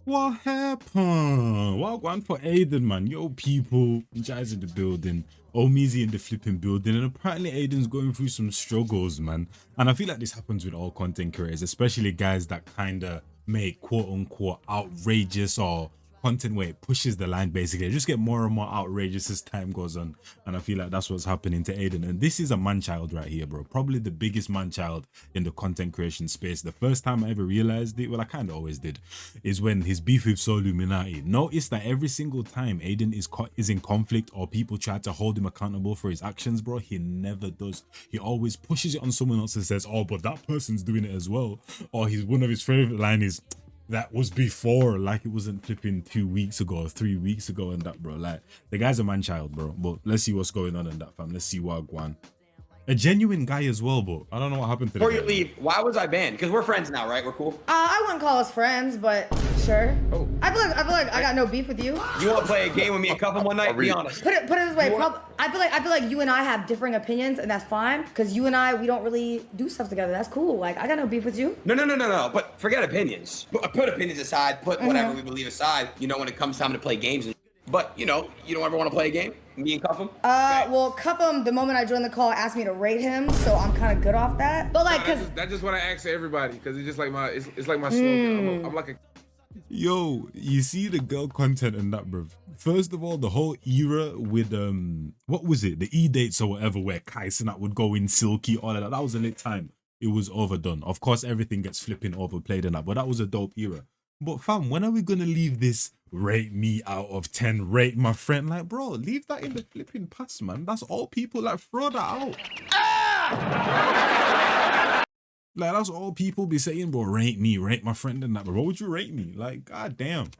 What happened? What going for Adin, man? Yo, people, Jazz in the building, Omizi in the flipping building, and apparently Aiden's going through some struggles, man. And I feel like this happens with all content creators, especially guys that kind of make quote-unquote outrageous or content where it pushes the line. Basically, they just get more and more outrageous as time goes on, and I feel like that's what's happening to Adin. And this is a man-child right here, bro. Probably the biggest man-child in the content creation space. The first time I ever realized it, well, I kind of always did, is when his beef with Soul Illuminati. Notice that every single time Adin is in conflict or people try to hold him accountable for his actions, bro, he never does. He always pushes it on someone else and says, oh, but that person's doing it as well. Or one of his favorite line is, that was before, like it wasn't flipping 2 weeks ago or 3 weeks ago and that, bro. Like, the guy's a man-child, bro. But let's see what's going on in that, fam. Let's see what Guan. A genuine guy as well, but I don't know what happened to the Before guy. you leave, why was I banned? Because we're friends now, right? We're cool. I wouldn't call us friends, but sure. Oh. I feel like I got no beef with you. You want to play a game with me and Cuffham one night? Be honest. Put it this way. I feel like you and I have differing opinions, and that's fine. Because you and I, we don't really do stuff together. That's cool. Like, I got no beef with you. No. But forget opinions. Put opinions aside. Put whatever we believe aside. You know, when it comes time to play games. But, you know, you don't ever want to play a game? Me and Cuffham? Well, Cuffham, the moment I joined the call, asked me to rate him, so I'm kind of good off that. But like, that's just what I ask everybody, because it's just like my, it's like my slogan. I'm like a... Yo, you see the girl content and that, bro. First of all, the whole era with what was it, the E-dates or whatever, where Kai Cenat would go in silky, all of that. That was a lit time. It was overdone. Of course, everything gets flipping overplayed and that, but that was a dope era. But fam, when are we gonna leave this rate me out of 10, rate my friend? Like, bro, leave that in the flipping past, man. That's all people, like, throw that out. Like, that's all people be saying, bro. Rate me, rate my friend and that, bro. What would you rate me? Like, god damn.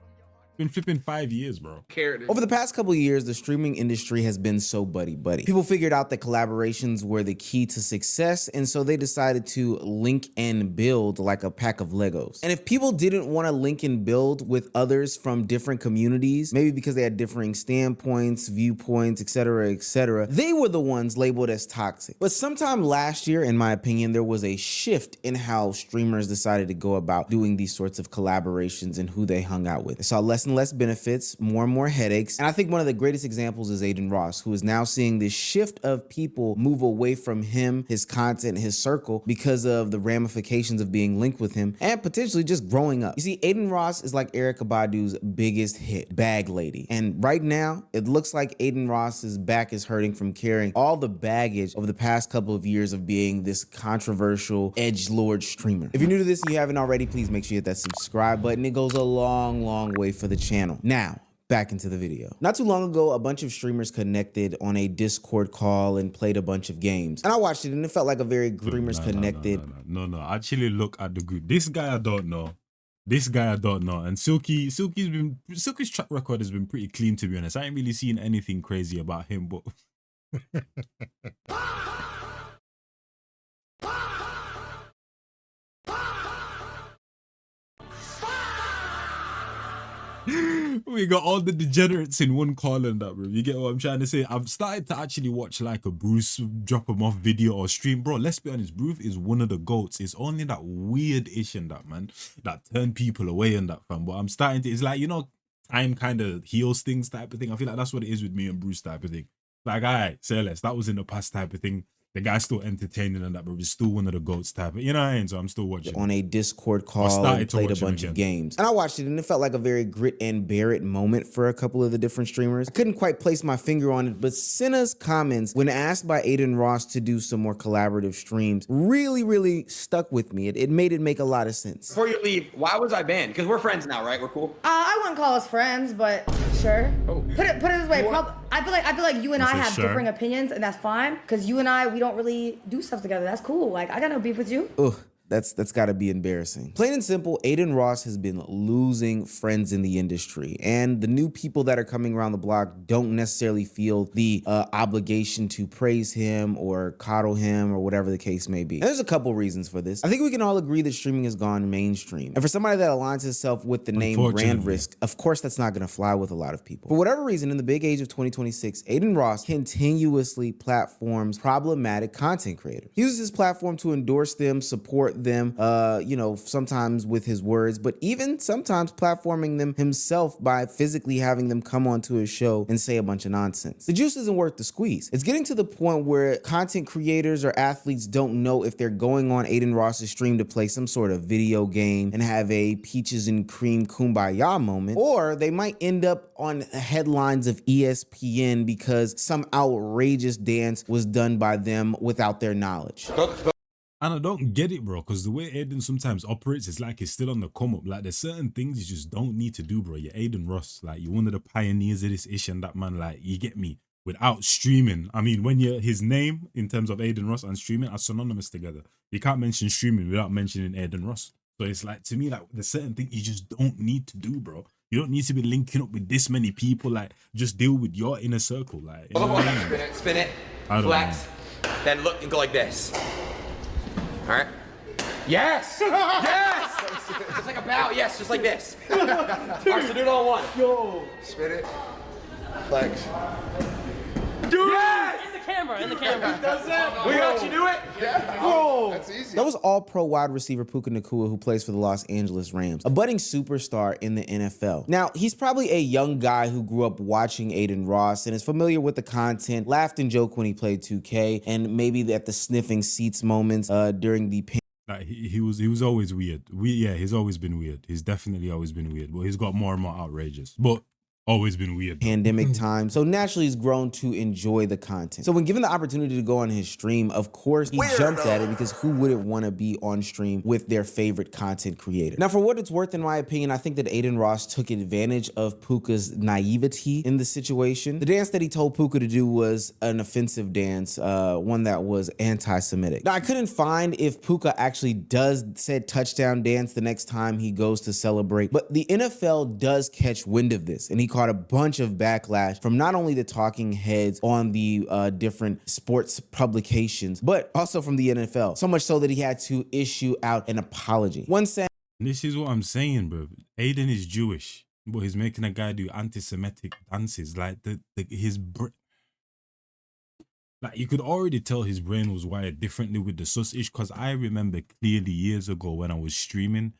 Been flipping 5 years, bro. Over the past couple of years, the streaming industry has been so buddy-buddy. People figured out that collaborations were the key to success, and so they decided to link and build like a pack of Legos. And if people didn't want to link and build with others from different communities, maybe because they had differing standpoints, viewpoints, etc., they were the ones labeled as toxic. But sometime last year, in my opinion, there was a shift in how streamers decided to go about doing these sorts of collaborations and who they hung out with. They saw less and less benefits, more and more headaches. And I think one of the greatest examples is Adin Ross, who is now seeing this shift of people move away from him, his content, his circle, because of the ramifications of being linked with him and potentially just growing up. You see, Adin Ross is like Erykah Badu's biggest hit, Bag Lady. And right now, it looks like Adin Ross's back is hurting from carrying all the baggage over the past couple of years of being this controversial edgelord streamer. If you're new to this and you haven't already, please make sure you hit that subscribe button. It goes a long, long way for the channel. Now, back into the video. Not too long ago, a bunch of streamers connected on a Discord call and played a bunch of games. And I watched it and it felt like a very streamers connected. No. Actually look at the group. This guy I don't know. And Silky's track record has been pretty clean, to be honest. I ain't really seen anything crazy about him, but we got all the degenerates in one call and that, bro. You get what I'm trying to say? I've started to actually watch like a Bruce drop him off video or stream. Bro, let's be honest, Bruce is one of the GOATs. It's only that weird ish and that, man, that turn people away and that, fam. But I'm starting to, it's like, you know, time kind of heals things type of thing. I feel like that's what it is with me and Bruce type of thing. Like, all right, say less. That was in the past type of thing. The guy's still entertaining and that, but he's still one of the GOATs type. You know what I mean? So I'm still watching. On a Discord call and played a bunch of games. And I watched it and it felt like a very grit and bear it moment for a couple of the different streamers. I couldn't quite place my finger on it, but Senna's comments when asked by Adin Ross to do some more collaborative streams really stuck with me. It made it make a lot of sense. Before you leave, why was I banned? Because we're friends now, right? We're cool. I wouldn't call us friends, but sure. Oh. Put it this way. I feel like you and I have differing opinions, and that's fine. Because you and I, we don't really do stuff together. That's cool. Like, I got no beef with you. Ugh. That's gotta be embarrassing. Plain and simple, Adin Ross has been losing friends in the industry, and the new people that are coming around the block don't necessarily feel the obligation to praise him or coddle him or whatever the case may be. And there's a couple reasons for this. I think we can all agree that streaming has gone mainstream. And for somebody that aligns itself with the name brand risk, of course that's not gonna fly with a lot of people. For whatever reason, in the big age of 2026, Adin Ross continuously platforms problematic content creators. He uses his platform to endorse them, support support them, you know, sometimes with his words, but even sometimes platforming them himself by physically having them come onto his show and say a bunch of nonsense. The juice isn't worth the squeeze. It's getting to the point where content creators or athletes don't know if they're going on Adin Ross's stream to play some sort of video game and have a peaches and cream kumbaya moment, or they might end up on headlines of ESPN because some outrageous dance was done by them without their knowledge. And I don't get it, bro, because the way Adin sometimes operates, it's like he's still on the come up. Like, there's certain things you just don't need to do, bro. You're Adin Ross. Like, you're one of the pioneers of this ish and that, man. Like, you get me? Without streaming. I mean, when you're his name in terms of Adin Ross and streaming are synonymous together. You can't mention streaming without mentioning Adin Ross. So it's like, to me, like, there's certain things you just don't need to do, bro. You don't need to be linking up with this many people. Like, just deal with your inner circle. Like, you know what I mean? Spin it, flex, then look and go like this. All right. Yes! Yes! Just like a bow. Yes, just like this. All right, so do it all in one. Yo. Spin it. Flex. Do it! In the camera. Does that? We got you do it? Yeah. Bro. That's easy. That was all-pro wide receiver Puka Nakua, who plays for the Los Angeles Rams, a budding superstar in the NFL. Now, he's probably a young guy who grew up watching Adin Ross and is familiar with the content, laughed and joked when he played 2K, and maybe at the sniffing seats moments during the like he was always weird. He's always been weird. He's definitely always been weird. But he's got more and more outrageous. But always been weird. Pandemic time. So naturally he's grown to enjoy the content. So when given the opportunity to go on his stream, of course he jumped at it, because who wouldn't want to be on stream with their favorite content creator? Now, for what it's worth, in my opinion, I think that Adin Ross took advantage of Puka's naivety in the situation. The dance that he told Puka to do was an offensive dance, one that was anti-Semitic. Now, I couldn't find if Puka actually does said touchdown dance the next time he goes to celebrate, but the NFL does catch wind of this, and he caught a bunch of backlash from not only the talking heads on the different sports publications, but also from the NFL. So much so that he had to issue out an apology. One saying, "This is what I'm saying, bro. Adin is Jewish, but he's making a guy do anti-Semitic dances. Like like you could already tell his brain was wired differently with the sus ish. Because I remember clearly years ago when I was streaming,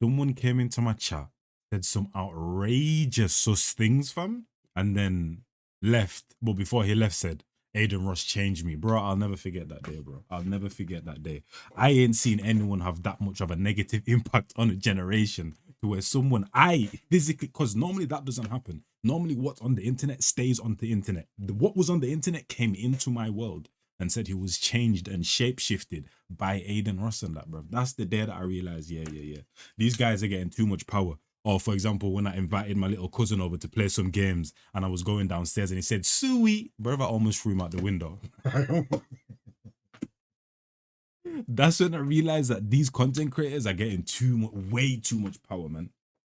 someone came into my chat, said some outrageous sus things, fam, and then left. But before he left, said, Adin Ross changed me. Bro, I'll never forget that day, bro. I'll never forget that day. I ain't seen anyone have that much of a negative impact on a generation to where someone I physically, because normally that doesn't happen. Normally what's on the internet stays on the internet. What was on the internet came into my world and said he was changed and shape-shifted by Adin Ross and that, bro. That's the day that I realized, yeah. These guys are getting too much power. Or, for example, when I invited my little cousin over to play some games and I was going downstairs and he said, "Suey," brother, I almost threw him out the window. That's when I realized that these content creators are getting way too much power, man.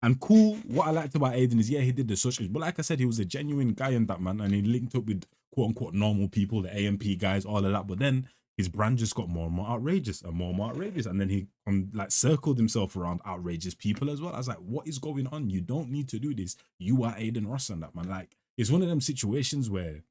And cool, what I liked about Adin is, yeah, he did the socials, but like I said, he was a genuine guy in that, man, and he linked up with quote-unquote normal people, the AMP guys, all of that, but then his brand just got more and more outrageous and more outrageous. And then he like circled himself around outrageous people as well. I was like, what is going on? You don't need to do this. You are Adin Ross and that, man. Like, it's one of them situations where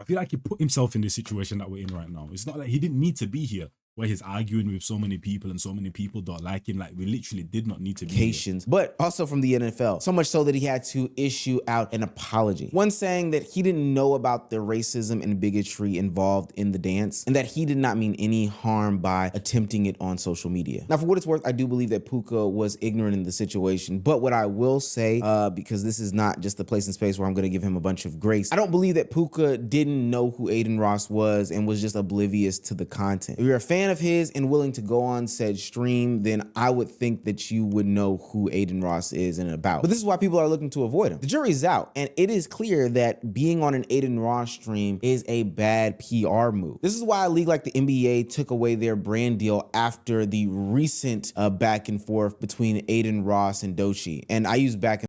I feel like he put himself in this situation that we're in right now. It's not like he didn't need to be here, where he's arguing with so many people and so many people don't like him. Like, we literally did not need to be here. But also from the NFL. So much so that he had to issue out an apology. One saying that he didn't know about the racism and bigotry involved in the dance, and that he did not mean any harm by attempting it on social media. Now, for what it's worth, I do believe that Puka was ignorant in the situation. But what I will say, because this is not just the place and space where I'm going to give him a bunch of grace, I don't believe that Puka didn't know who Adin Ross was and was just oblivious to the content. If you're a fan of his and willing to go on said stream, then I would think that you would know who Adin Ross is and about. But this is why people are looking to avoid him. The jury's out, and it is clear that being on an Adin Ross stream is a bad PR move. This is why a league like the NBA took away their brand deal after the recent back and forth between Adin Ross and Doechii. And I use back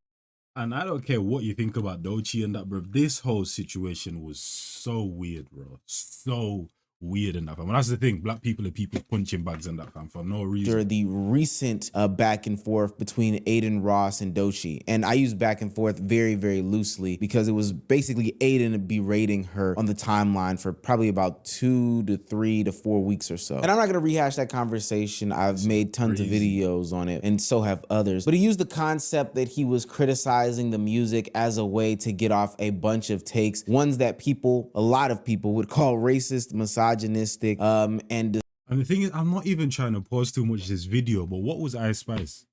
and I don't care what you think about Doechii and that, bro. This whole situation was so weird, bro. So weird in that, fam. And that's the thing. Black people are people punching bags in that, fam, for no reason. The recent back and forth between Adin Ross and Doechii. And I use back and forth very, very loosely because it was basically Adin berating her on the timeline for probably about 2 to 3 to 4 weeks or so. And I'm not gonna rehash that conversation. I've made tons of videos on it, and so have others. But he used the concept that he was criticizing the music as a way to get off a bunch of takes, ones that a lot of people would call racist, misogynistic, and the thing is, I'm not even trying to pause too much this video, but what was Ice Spice?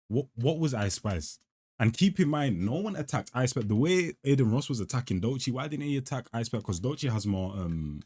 What was Ice Spice? And keep in mind, no one attacked Ice Spice. The way Adin Ross was attacking Doechii, why didn't he attack Ice Spice? Because Doechii has more,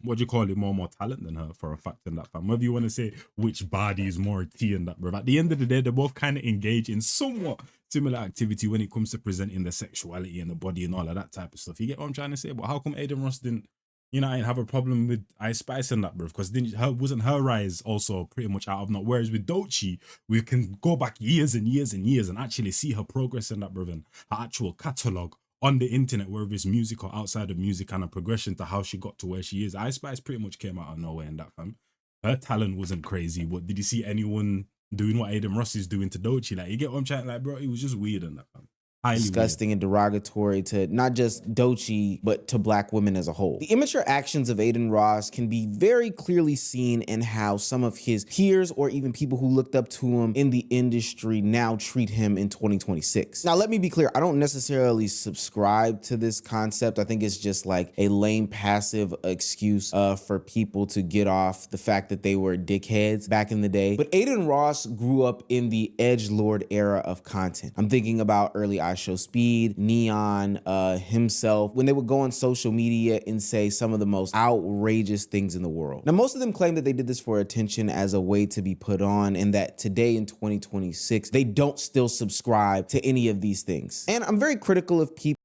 what do you call it, more talent than her, for a fact, in that, fam. Whether you want to say which body is more tea in that, bro. At the end of the day, they're both kind of engaged in somewhat similar activity when it comes to presenting the sexuality and the body and all of that type of stuff. You get what I'm trying to say? But how come Adin Ross didn't, you know, I didn't have a problem with Ice Spice and that, bro? Because wasn't her rise also pretty much out of nowhere? Whereas with Doechii, we can go back years and years and years and actually see her progress in that, bro, and her actual catalogue on the internet, whether it's music or outside of music, and a progression to how she got to where she is. Ice Spice pretty much came out of nowhere in that, fam. Her talent wasn't crazy, but did you see anyone doing what Adin Ross is doing to Doechii? Like, you get what I'm trying, like, bro, it was just weird in that, fam. Disgusting and derogatory to not just Doechii, but to black women as a whole. The immature actions of Adin Ross can be very clearly seen in how some of his peers or even people who looked up to him in the industry now treat him in 2026. Now, let me be clear. I don't necessarily subscribe to this concept. I think it's just like a lame, passive excuse for people to get off the fact that they were dickheads back in the day. But Adin Ross grew up in the edgelord era of content. I'm thinking about early Show Speed, Neon, himself, when they would go on social media and say some of the most outrageous things in the world. Now, most of them claim that they did this for attention as a way to be put on, and that today in 2026, they don't still subscribe to any of these things. And I'm very critical of people.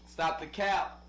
Stop the cap.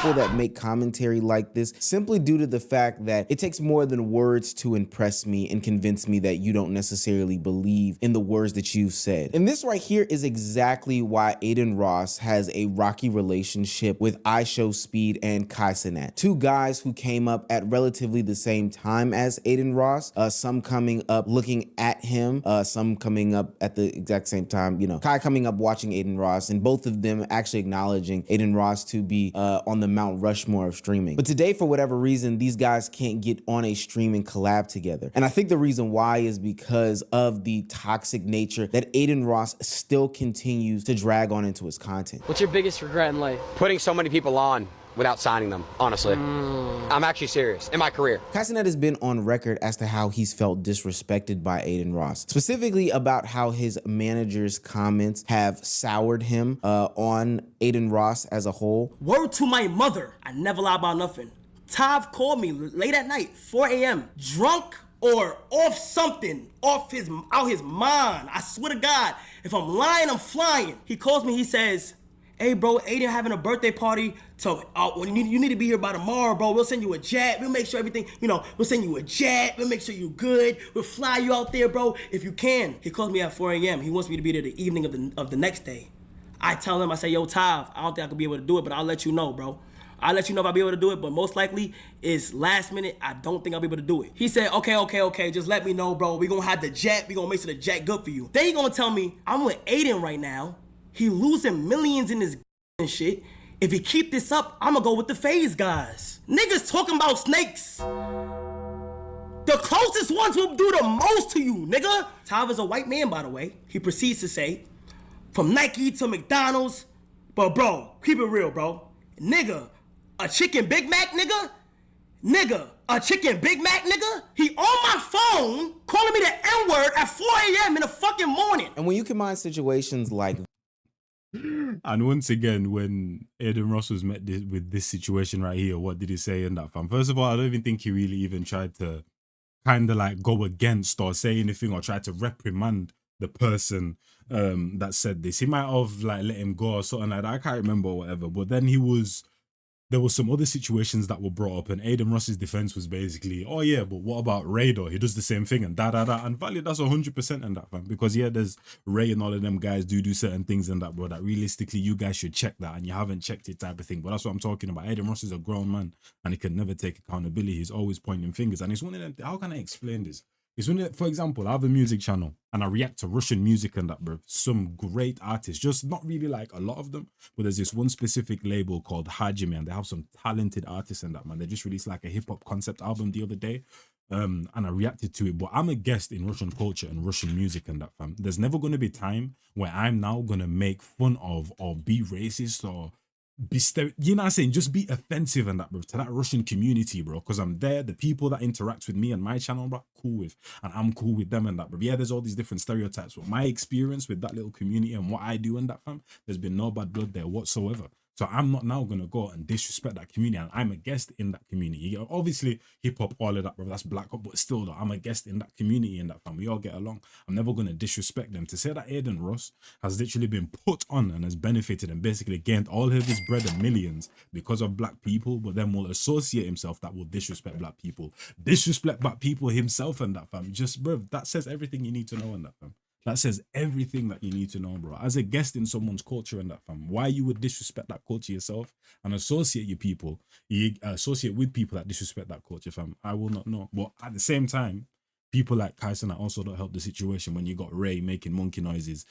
That make commentary like this simply due to the fact that it takes more than words to impress me and convince me that you don't necessarily believe in the words that you've said. And this right here is exactly why Adin Ross has a rocky relationship with Show Speed and Kai Cenat, two guys who came up at relatively the same time as Adin Ross, some coming up looking at him, some coming up at the exact same time, you know, Kai coming up watching Adin Ross, and both of them actually acknowledging Adin Ross to be on the Mount Rushmore of streaming. But today, for whatever reason, these guys can't get on a streaming collab together. And I think the reason why is because of the toxic nature that Adin Ross still continues to drag on into his content. What's your biggest regret in life? Putting so many people on without signing them, honestly. I'm actually serious, in my career. Kai Cenat has been on record as to how he's felt disrespected by Adin Ross, specifically about how his manager's comments have soured him on Adin Ross as a whole. Word to my mother, I never lie about nothing. Tav called me late at night, 4 a.m., drunk or off something, out his mind. I swear to God, if I'm lying, I'm flying. He calls me, he says, hey bro, Adin having a birthday party, so you need to be here by tomorrow, bro. We'll send you a jet. We'll make sure everything, you know, we'll send you a jet. We'll make sure you're good. We'll fly you out there, bro, if you can. He calls me at 4 a.m. He wants me to be there the evening of the next day. I tell him, I say, yo, Tav, I don't think I could be able to do it, but I'll let you know, bro. I'll let you know if I'll be able to do it, but most likely it's last minute. I don't think I'll be able to do it. He said, okay, just let me know, bro. We gonna have the jet. We gonna make sure the jet good for you. Then he gonna tell me, I'm with Adin right now. He losing millions in his and shit. If he keep this up, I'ma go with the FaZe guys. Niggas talking about snakes. The closest ones will do the most to you, nigga. Tav is a white man, by the way. He proceeds to say, from Nike to McDonald's, but bro, keep it real, bro. Nigga, a chicken Big Mac, nigga? Nigga, a chicken Big Mac, nigga? He on my phone calling me the N-word at 4 a.m. in the fucking morning. And when you combine situations like and once again, when Adin Ross was met with this situation right here, what did he say in that, fam? First of all, I don't even think he really even tried to kind of like go against or say anything or try to reprimand the person that said this. He might have like let him go or something like that. I can't remember or whatever. But then he was there were some other situations that were brought up, and Adin Ross's defense was basically, oh yeah, but what about Ray though? He does the same thing and da da da. And valid, that's 100% in that, fam. Because yeah, there's Ray and all of them guys do certain things in that, bro. That realistically you guys should check that, and you haven't checked it, type of thing. But that's what I'm talking about. Adin Ross is a grown man, and he can never take accountability. He's always pointing fingers, and it's one of them. How can I explain this? It's when, for example, I have a music channel and I react to Russian music and that, bro. Some great artists, just not really like a lot of them, but there's this one specific label called Hajime, and they have some talented artists in that, man. They just released like a hip hop concept album the other day, and I reacted to it. But I'm a guest in Russian culture and Russian music and that, fam. There's never going to be time where I'm now going to make fun of or be racist or be you know what I'm saying, just be offensive and that, bro, to that Russian community, bro, because I'm there. The people that interact with me and my channel, bro, cool with, and I'm cool with them and that, bro. Yeah, there's all these different stereotypes, but my experience with that little community and what I do and that, fam, there's been no bad blood there whatsoever. So I'm not now gonna go and disrespect that community, and I'm a guest in that community. You know, obviously hip hop, all of that, bro, that's black up, but still though, I'm a guest in that community and that, fam. We all get along. I'm never gonna disrespect them. To say that Adin Ross has literally been put on and has benefited and basically gained all of his bread and millions because of black people, but then will associate himself that will disrespect black people himself and that, fam. Just, bro, that says everything you need to know in that, fam. That says everything that you need to know, bro. As a guest in someone's culture and that, fam, why you would disrespect that culture yourself and associate you associate with people that disrespect that culture, fam, I will not know. But at the same time, people like Kyson also don't help the situation. When you got Ray making monkey noises,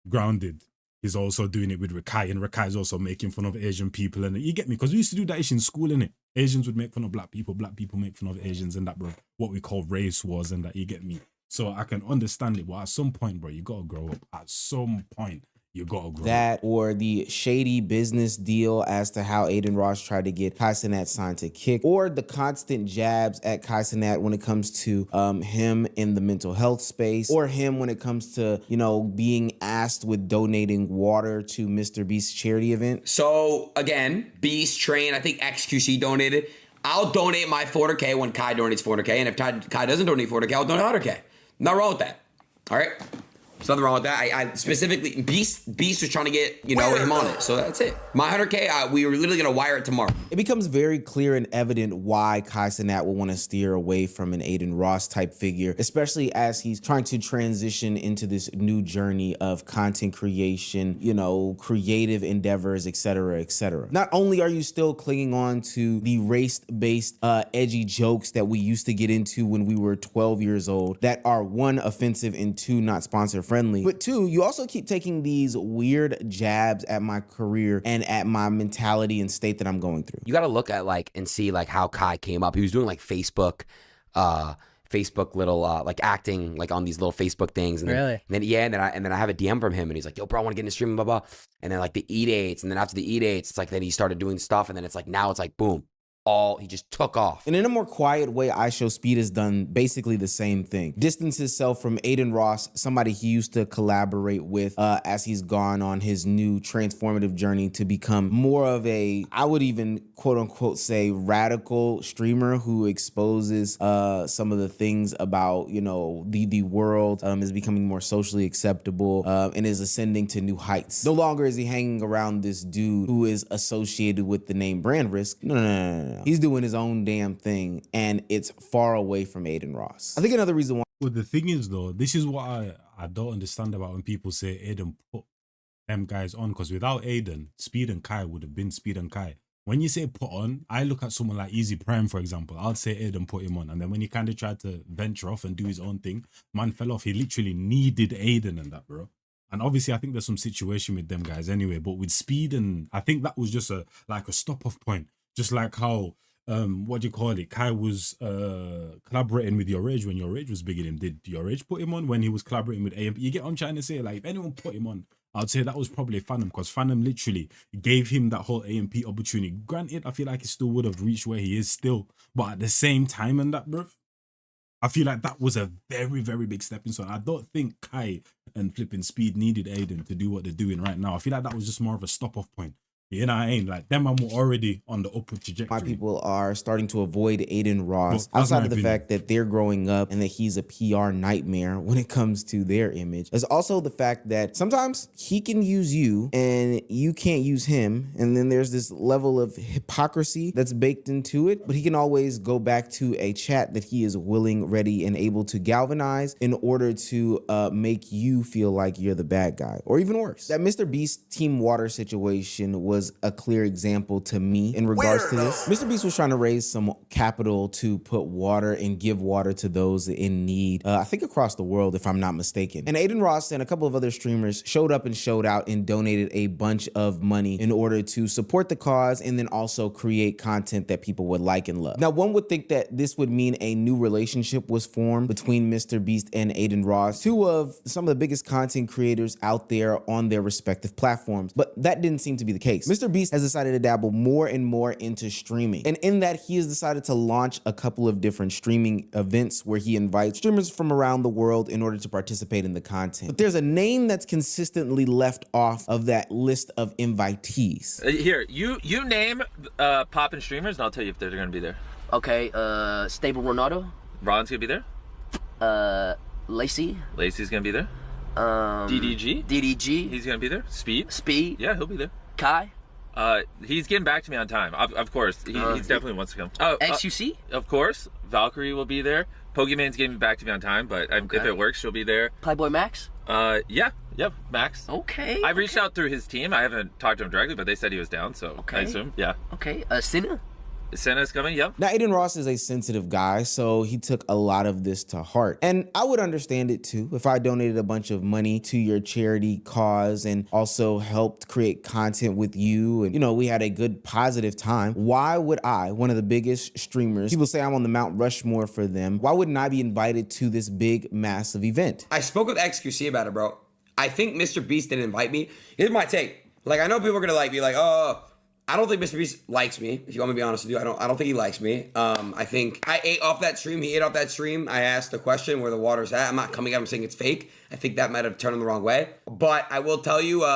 Grounded is also doing it with Rakai, and Rakai is also making fun of Asian people, and you get me? Because we used to do that ish in school, innit? Asians would make fun of black people make fun of Asians and that, bro. What we call race wars and that, you get me? So I can understand it, but at some point, bro, you gotta grow up. At some point, you gotta grow that, up. or the shady business deal as to how Adin Ross tried to get Kai Cenat signed to Kick, or the constant jabs at Kai Cenat when it comes to him in the mental health space, or him when it comes to, you know, being asked with donating water to MrBeast's charity event. So again, Beast Train, I think XQC donated. I'll donate my 400K when Kai donates 400K, and if Kai doesn't donate 400K, I'll donate 100K. Not wrong with that. All right? There's nothing wrong with that. I specifically, Beast was trying to get, you know, him on it. So that's it. My 100K, we were literally going to wire it tomorrow. It becomes very clear and evident why Kai Cenat will want to steer away from an Adin Ross type figure, especially as he's trying to transition into this new journey of content creation, you know, creative endeavors, etc., etc. Not only are you still clinging on to the race-based edgy jokes that we used to get into when we were 12 years old that are, one, offensive and two, not sponsor friendly, but two, you also keep taking these weird jabs at my career and at my mentality and state that I'm going through. You got to look at like and see like how Kai came up. He was doing like Facebook little like acting like on these little Facebook things, and then I have a DM from him, and he's like, "Yo, bro, I want to get into streaming, blah blah." And then like the E-dates, and then after the E-dates, it's like then he started doing stuff, and then it's like now it's like boom. He just took off. And in a more quiet way, IShowSpeed has done basically the same thing. Distanced himself from Adin Ross, somebody he used to collaborate with as he's gone on his new transformative journey to become more of a, I would even quote unquote say, radical streamer who exposes some of the things about, you know, the world is becoming more socially acceptable and is ascending to new heights. No longer is he hanging around this dude who is associated with the name Brand Risk. No. He's doing his own damn thing, and it's far away from Adin Ross. I think another reason why. Well, the thing is, though, this is what I don't understand about when people say Adin put them guys on, because without Adin, Speed and Kai would have been Speed and Kai. When you say put on, I look at someone like Easy Prime, for example. I'd say Adin put him on, and then when he kind of tried to venture off and do his own thing, man fell off. He literally needed Adin and that, bro. And obviously, I think there's some situation with them guys anyway. But with Speed, and I think that was just a stop-off point. Just like how, Kai was collaborating with Your Rage when Your Rage was big in him. Did Your Rage put him on when he was collaborating with AMP? You get what I'm trying to say? Like, if anyone put him on, I'd say that was probably Phantom, because Phantom literally gave him that whole AMP opportunity. Granted, I feel like he still would have reached where he is still. But at the same time and that, bro, I feel like that was a very, very big stepping stone. I don't think Kai and flipping Speed needed Adin to do what they're doing right now. I feel like that was just more of a stop-off point. You know what I mean? Like, them man were already on the upward trajectory. Why people are starting to avoid Adin Ross, Well, outside of the opinion. fact that they're growing up and that he's a PR nightmare when it comes to their image. There's also the fact that sometimes he can use you and you can't use him. And then there's this level of hypocrisy that's baked into it, but he can always go back to a chat that he is willing, ready, and able to galvanize in order to make you feel like you're the bad guy, or even worse. That MrBeast Team Water situation was a clear example to me in regards to this. MrBeast was trying to raise some capital to put water and give water to those in need, I think across the world, if I'm not mistaken. And Adin Ross and a couple of other streamers showed up and showed out and donated a bunch of money in order to support the cause and then also create content that people would like and love. Now, one would think that this would mean a new relationship was formed between MrBeast and Adin Ross, two of some of the biggest content creators out there on their respective platforms, but that didn't seem to be the case. MrBeast has decided to dabble more and more into streaming. And in that, he has decided to launch a couple of different streaming events where he invites streamers from around the world in order to participate in the content. But there's a name that's consistently left off of that list of invitees. Here, you name poppin' streamers and I'll tell you if they're gonna be there. Okay, Stable Ronaldo. Ron's gonna be there. Lacey. Lacey's gonna be there. DDG. DDG. He's gonna be there. Speed. Speed. Yeah, he'll be there. Kai. He's getting back to me on time. Of course, he definitely wants to come. Oh, XUC. Of course, Valkyrie will be there. Pokemon's getting back to me on time, but if it works, she'll be there. Playboy Max. Yeah, Max. Okay. I reached out through his team. I haven't talked to him directly, but they said he was down, so I assume, yeah. Okay. Senna. Senna's coming, yep. Now, Adin Ross is a sensitive guy, so he took a lot of this to heart. And I would understand it too if I donated a bunch of money to your charity cause and also helped create content with you. And, you know, we had a good positive time. Why would I, one of the biggest streamers, people say I'm on the Mount Rushmore for them, why wouldn't I be invited to this big, massive event? I spoke with XQC about it, bro. I think MrBeast didn't invite me. Here's my take. Like, I know people are gonna like be like, oh, I don't think MrBeast likes me. If you want me to be honest with you, I don't think he likes me. I think I ate off that stream. He ate off that stream. I asked a question where the water's at. I'm not coming at him saying it's fake. I think that might have turned him the wrong way. But I will tell you,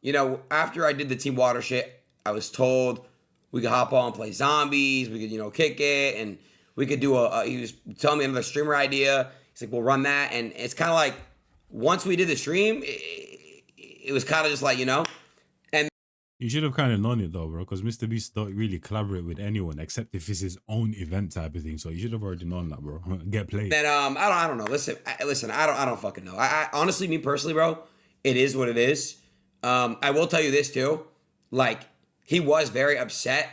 you know, after I did the Team Water shit, I was told we could hop on and play zombies. We could, you know, kick it, and we could do he was telling me another streamer idea. He's like, we'll run that, and it's kind of like once we did the stream, it was kind of just like, you know. You should have kind of known it though, bro, because MrBeast don't really collaborate with anyone except if it's his own event type of thing. So you should have already known that, bro. Get played. And I don't know. Listen, I don't fucking know. I honestly, me personally, bro, it is what it is. I will tell you this too, like he was very upset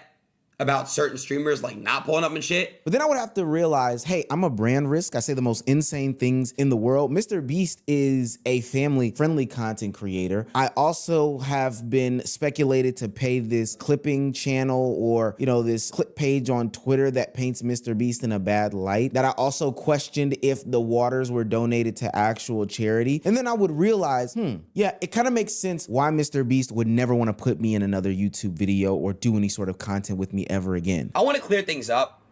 about certain streamers like not pulling up and shit. But then I would have to realize, hey, I'm a brand risk. I say the most insane things in the world. MrBeast is a family-friendly content creator. I also have been speculated to pay this clipping channel or, you know, this clip page on Twitter that paints MrBeast in a bad light, that I also questioned if the waters were donated to actual charity. And then I would realize, yeah, it kind of makes sense why MrBeast would never want to put me in another YouTube video or do any sort of content with me ever again. I want to clear things up.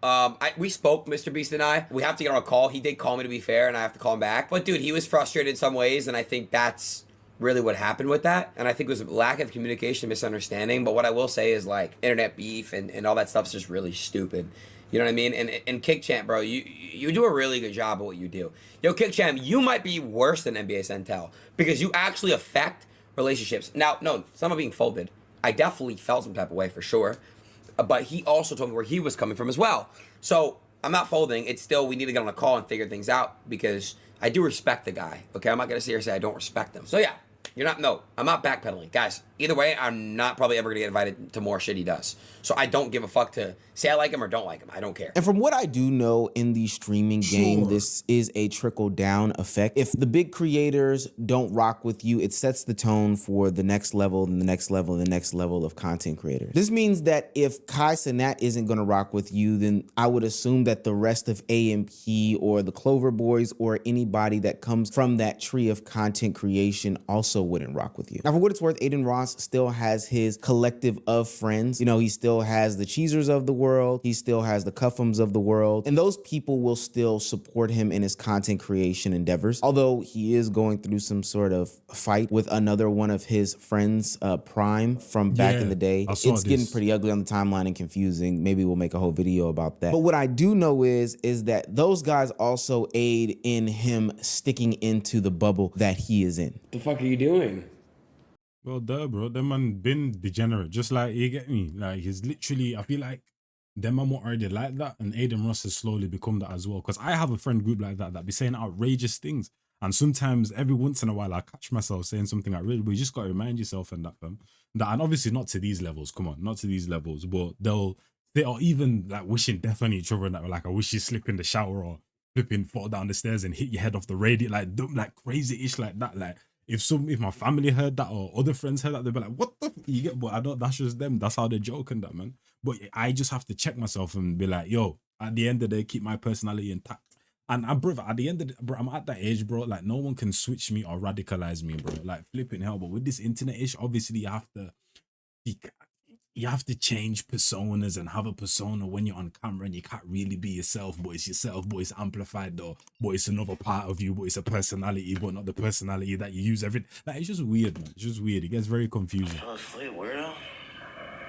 We spoke, MrBeast and I. We have to get on a call. He did call me, to be fair, and I have to call him back. But dude, he was frustrated in some ways, and I think that's really what happened with that. And I think it was a lack of communication, misunderstanding. But what I will say is like internet beef and all that stuff's just really stupid. You know what I mean? And KickChamp, bro, you do a really good job at what you do. Yo, KickChamp, you might be worse than NBA Centel because you actually affect relationships. Now, no, some are being folded. I definitely felt some type of way for sure. But he also told me where he was coming from as well. So I'm not folding. It's still, we need to get on a call and figure things out because I do respect the guy. Okay, I'm not going to sit here and say I don't respect him. So yeah, I'm not backpedaling. Guys, either way, I'm not probably ever going to get invited to more shit he does. So I don't give a fuck to say I like him or don't like him. I don't care. And from what I do know in the streaming game, this is a trickle-down effect. If the big creators don't rock with you, it sets the tone for the next level and the next level and the next level of content creators. This means that if Kai Cenat isn't going to rock with you, then I would assume that the rest of AMP or the Clover Boys or anybody that comes from that tree of content creation also wouldn't rock with you. Now, for what it's worth, Adin Ross Moss still has his collective of friends. You know, he still has the Cheezers of the world. He still has the Cuffums of the world. And those people will still support him in his content creation endeavors. Although he is going through some sort of fight with another one of his friends, Prime, from back in the day. It's getting pretty ugly on the timeline and confusing. Maybe we'll make a whole video about that. But what I do know is that those guys also aid in him sticking into the bubble that he is in. The fuck are you doing? Well, duh, bro. Them man been degenerate. Just like, you get me? Like, he's literally, I feel like them man were already like that, and Adin Ross has slowly become that as well. Because I have a friend group like that be saying outrageous things. And sometimes, every once in a while, I catch myself saying something outrageous, but you just got to remind yourself and that, fam. And obviously not to these levels, come on, not to these levels, but they are even like wishing death on each other and that, like, I wish you slip in the shower or flipping fall down the stairs and hit your head off the radio, like crazy-ish like that. Like, if my family heard that or other friends heard that, they'd be like, what the f you get? But I don't, that's just them. That's how they're joking that, man. But I just have to check myself and be like, yo, at the end of the day, keep my personality intact. And brother, at the end of the, bro, I'm at that age, bro. Like, no one can switch me or radicalize me, bro. Like, flipping hell. But with this internet ish, obviously you have to change personas and have a persona when you're on camera, and you can't really be yourself, but it's yourself, but it's amplified though, but it's another part of you, but it's a personality, but not the personality that you use every. Like, it's just weird, man. It's just weird. It gets very confusing.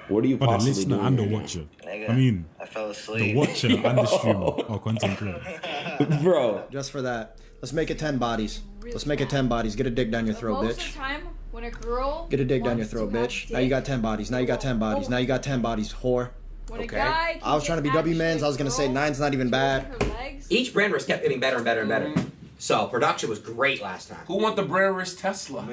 What are you possibly listener doing? And the watcher. I mean, I fell asleep. The watcher and the streamer or content creator. Bro. Just for that. Let's make it 10 bodies. Let's make it 10 bodies. Get a dick down your throat, Most bitch. of the time, when a girl Get a dick down your throat, bitch. Now you got 10 bodies. Now you got 10 bodies. Now you got 10 bodies, whore. When a guy I was trying to be W-Mans. I was gonna say 9's not even bad. Each brand risk kept getting better and better and better. So production was great last time. Who want the brand risk Tesla?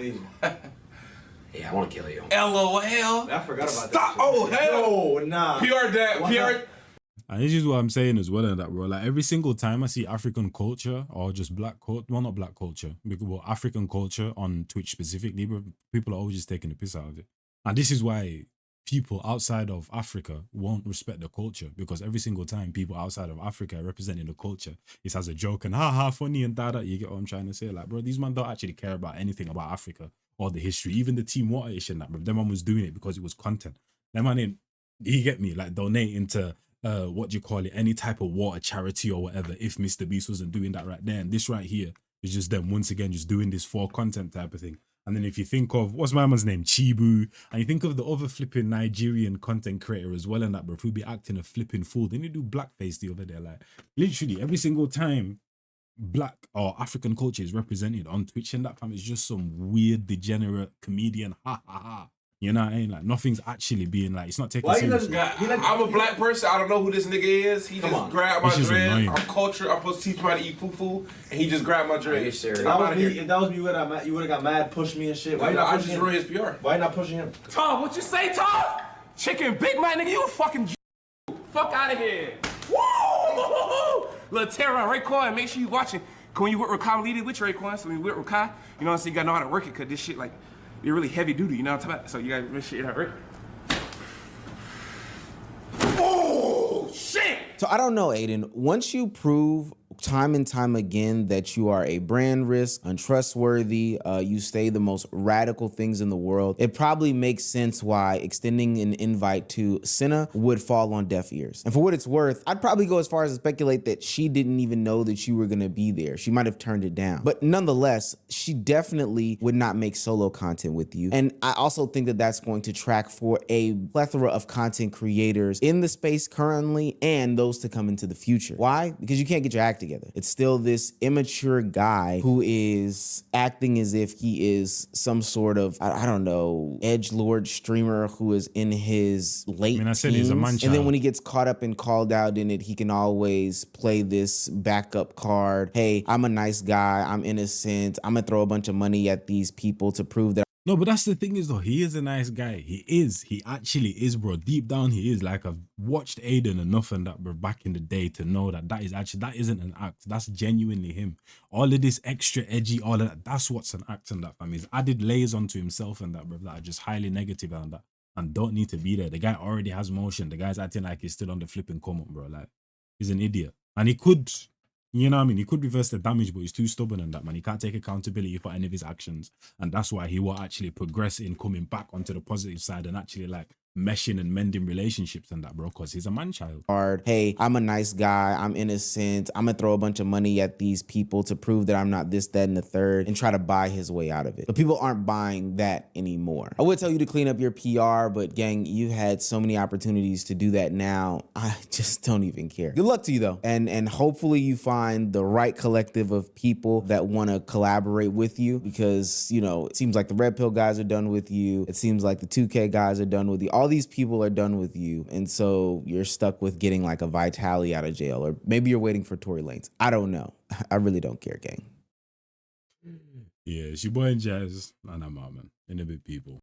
Yeah, I want to kill you. LOL. I forgot about Stop. that. Oh, hell. No, nah. PR that. PR. And this is what I'm saying as well, and that, bro. Like, every single time I see African culture or just black culture, well, not black culture, well, African culture on Twitch specifically, bro, people are always just taking the piss out of it. And this is why people outside of Africa won't respect the culture, because every single time people outside of Africa are representing the culture, it's as a joke and haha, funny and da. You get what I'm trying to say? Like, bro, these men don't actually care about anything about Africa or the history. Even the Team Water ish and that, bro. Them man was doing it because it was content. Them man ain't, you get me, like, donating to what do you call it, any type of water charity or whatever, if MrBeast wasn't doing that right there. And this right here is just them once again just doing this for content type of thing. And then if you think of, what's my man's name, Chibu, and you think of the other flipping Nigerian content creator as well, and that, bro, who be acting a flipping fool, then you do blackface the other day. Like, literally every single time black or African culture is represented on Twitch and that, fam, it's just some weird degenerate comedian ha ha ha. You know what I mean? Like, nothing's actually being like, it's not taken seriously. I'm a black person. I don't know who this nigga is. He just grabbed my dread. I'm culture. I'm supposed to teach somebody to eat fufu, and he just grabbed my dread. If that was me, you would have got mad, pushed me and shit. Why not? I just ruined his PR. Why not pushing him? Tom, what you say, Tom? Chicken Big Mac, nigga, you a fucking fuck out of here. Woo! Little Terra, Raekwon, make sure you watching. When you with Rakai, lead it with Raekwon. So when you with Rakai, you know what I'm saying? You gotta know how to work it, cause this shit like, you're really heavy duty, you know what I'm talking about? So you gotta make sure you work. Oh, shit! So I don't know, Adin. Once you prove time and time again that you are a brand risk, untrustworthy, you say the most radical things in the world, it probably makes sense why extending an invite to Senna would fall on deaf ears. And for what it's worth, I'd probably go as far as to speculate that she didn't even know that you were gonna be there. She might have turned it down. But nonetheless, she definitely would not make solo content with you. And I also think that that's going to track for a plethora of content creators in the space currently and those to come into the future. Why? Because you can't get your act together. It's still this immature guy who is acting as if he is some sort of, I don't know, edgelord streamer who is in his late teens. He's a manchild. And then when he gets caught up and called out in it, he can always play this backup card. Hey, I'm a nice guy. I'm innocent. I'm gonna throw a bunch of money at these people to prove that. No, but that's the thing is though, he is a nice guy. He is. He actually is, bro. Deep down, he is. Like, I've watched Adin enough and that, bro, back in the day to know that that isn't an act. That's genuinely him. All of this extra edgy, all of that, that's what's an act and that, fam. He's added layers onto himself and that, bro, that are just highly negative and that, and don't need to be there. The guy already has motion. The guy's acting like he's still on the flipping come up, bro. Like, he's an idiot. And he could, You know what I mean? He could reverse the damage, but he's too stubborn in that, man. He can't take accountability for any of his actions. And that's why he will actually progress in coming back onto the positive side and actually like meshing and mending relationships and that, bro, because he's a man-child. Hard. Hey, I'm a nice guy. I'm innocent. I'm gonna throw a bunch of money at these people to prove that I'm not this, that, and the third, and try to buy his way out of it. But people aren't buying that anymore. I would tell you to clean up your PR, but gang, you've had so many opportunities to do that now. I just don't even care. Good luck to you though. And hopefully you find the right collective of people that want to collaborate with you, because, you know, it seems like the Red Pill guys are done with you. It seems like the 2K guys are done with you. All these people are done with you. And so you're stuck with getting like a Vitaly out of jail, or maybe you're waiting for Tory Lanez. I don't know. I really don't care, gang. Yeah, it's your boy Jazz, and I'm out, man. In a bit, people.